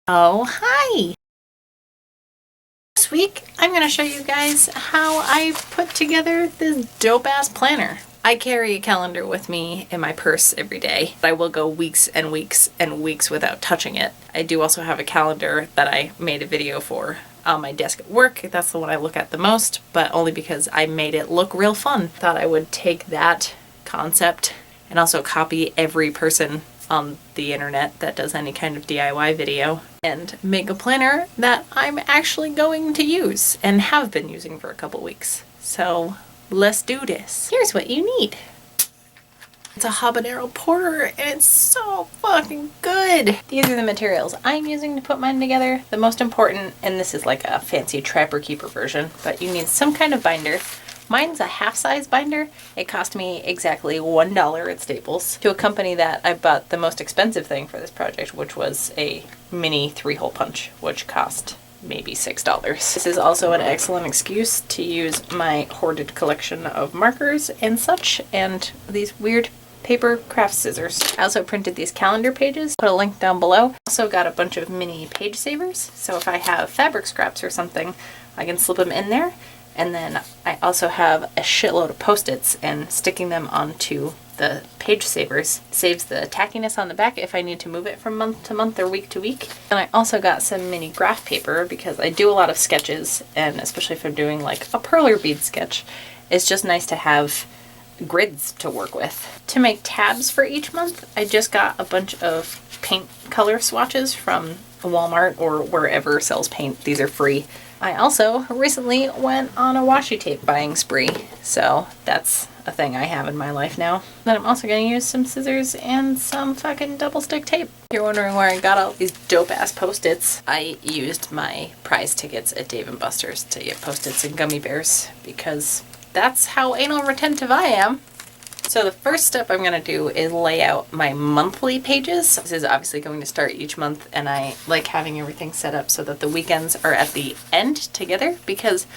Oh, hi! This week I'm going to show you guys how I put together this dope-ass planner. I carry a calendar with me in my purse every day. I will go weeks and weeks and weeks without touching it. I do also have a calendar that I made a video for on my desk at work. That's the one I look at the most, but only because I made it look real fun. Thought I would take that concept and also copy every person on the internet that does any kind of DIY video and make a planner that I'm actually going to use and have been using for a couple weeks. So let's do this. Here's what you need. It's a habanero porter and it's so fucking good. These are the materials I'm using to put mine together. The most important, and this is like a fancy Trapper Keeper version, but you need some kind of binder. Mine's a half-size binder. It cost me exactly $1 at Staples to a company that I bought the most expensive thing for this project, which was a mini 3-hole punch, which cost maybe $6. This is also an excellent excuse to use my hoarded collection of markers and such, and these weird paper craft scissors. I also printed these calendar pages, put a link down below. Also got a bunch of mini page savers, so if I have fabric scraps or something, I can slip them in there. And then I also have a shitload of Post-its, and sticking them onto the page savers saves the tackiness on the back if I need to move it from month to month or week to week. And I also got some mini graph paper because I do a lot of sketches, and especially if I'm doing like a perler bead sketch, it's just nice to have grids to work with. To make tabs for each month, I just got a bunch of paint color swatches from Walmart or wherever sells paint. These are free. I also recently went on a washi tape buying spree, so that's a thing I have in my life now. Then I'm also going to use some scissors and some fucking double stick tape. If you're wondering where I got all these dope ass Post-its, I used my prize tickets at Dave & Buster's to get Post-its and gummy bears because that's how anal retentive I am. So the first step I'm going to do is lay out my monthly pages. This is obviously going to start each month, and I like having everything set up so that the weekends are at the end together, because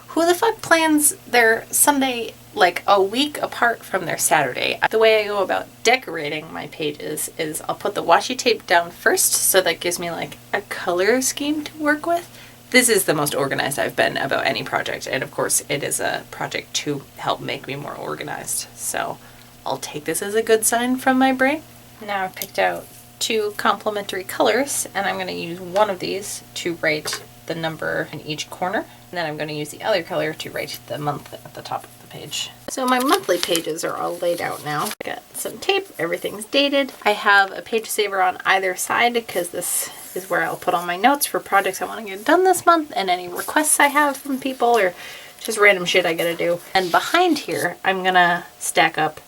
who the fuck plans their Sunday like a week apart from their Saturday? The way I go about decorating my pages is I'll put the washi tape down first, so that gives me like a color scheme to work with. This is the most organized I've been about any project, and of course it is a project to help make me more organized, so I'll take this as a good sign from my brain. Now I've picked out 2 complementary colors, and I'm going to use one of these to write the number in each corner, and then I'm going to use the other color to write the month at the top of the page. So my monthly pages are all laid out now. I got some tape, everything's dated. I have a page saver on either side because this is where I'll put all my notes for projects I want to get done this month and any requests I have from people or just random shit I gotta do. And behind here, I'm gonna stack up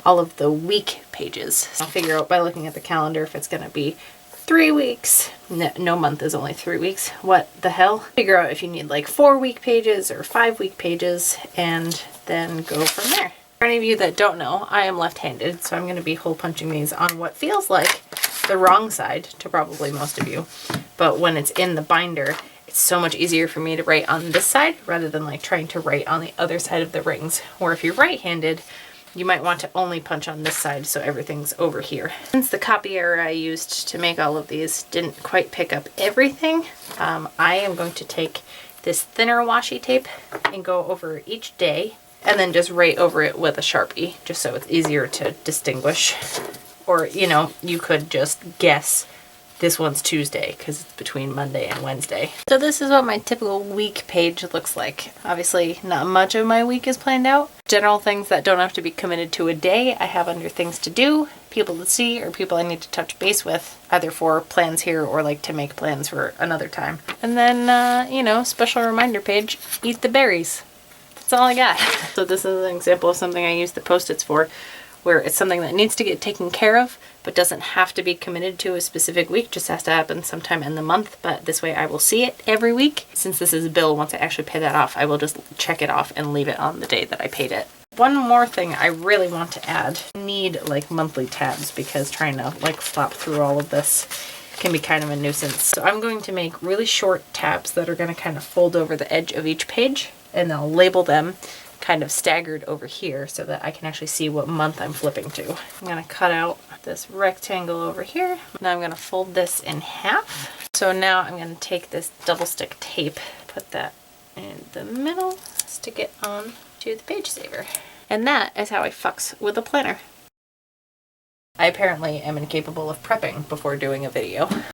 all of the week pages. I'll figure out by looking at the calendar if it's gonna be 3 weeks. No month is only 3 weeks. What the hell? Figure out if you need like 4-week pages or 5-week pages, and then go from there. For any of you that don't know, I am left-handed, so I'm going to be hole punching these on what feels like the wrong side to probably most of you. But when it's in the binder, it's so much easier for me to write on this side rather than like trying to write on the other side of the rings. Or if you're right-handed, you might want to only punch on this side so everything's over here. Since the copier I used to make all of these didn't quite pick up everything, I am going to take this thinner washi tape and go over each day and then just write over it with a Sharpie, just so it's easier to distinguish. Or, you know, you could just guess this one's Tuesday because it's between Monday and Wednesday. So this is what my typical week page looks like. Obviously, not much of my week is planned out. General things that don't have to be committed to a day, I have under things to do, people to see, or people I need to touch base with, either for plans here or like to make plans for another time. And then, you know, special reminder page, eat the berries. That's all I got. So this is an example of something I use the Post-its for, where it's something that needs to get taken care of, but doesn't have to be committed to a specific week, just has to happen sometime in the month. But this way I will see it every week. Since this is a bill, once I actually pay that off, I will just check it off and leave it on the day that I paid it. One more thing I really want to add, I need like monthly tabs because trying to like flop through all of this can be kind of a nuisance. So I'm going to make really short tabs that are going to kind of fold over the edge of each page, and I'll label them kind of staggered over here so that I can actually see what month I'm flipping to. I'm gonna cut out this rectangle over here. Now I'm gonna fold this in half. So now I'm gonna take this double stick tape, put that in the middle, stick it on to the page saver. And that is how I fucks with a planner. I apparently am incapable of prepping before doing a video.